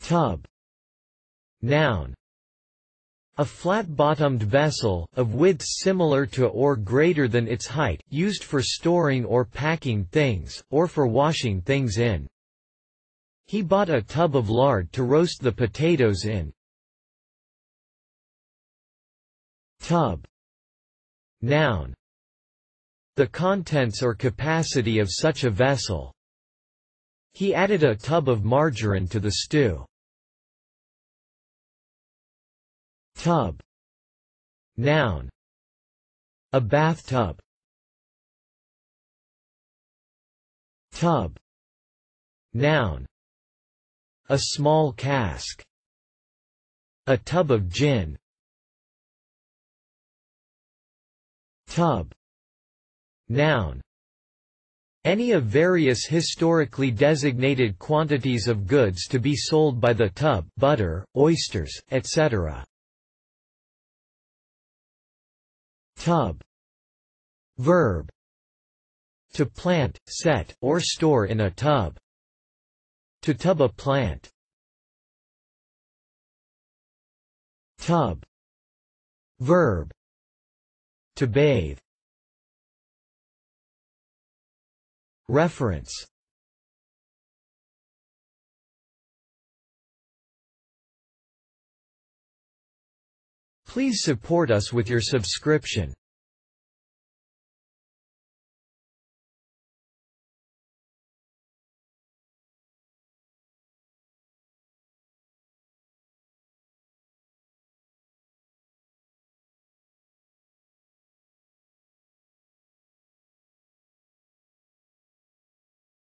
Tub. Noun. A flat-bottomed vessel, of width similar to or greater than its height, used for storing or packing things, or for washing things in. He bought a tub of lard to roast the potatoes in. Tub. Noun. The contents or capacity of such a vessel. He added a tub of margarine to the stew. Tub. Noun. A bathtub. Tub. Noun. A small cask. A tub of gin. Tub. Noun. Any of various historically designated quantities of goods to be sold by the tub, butter, oysters, etc. Tub. Verb. To plant, set, or store in a tub. To tub a plant. Tub. Verb. To bathe. Reference. Please support us with your subscription.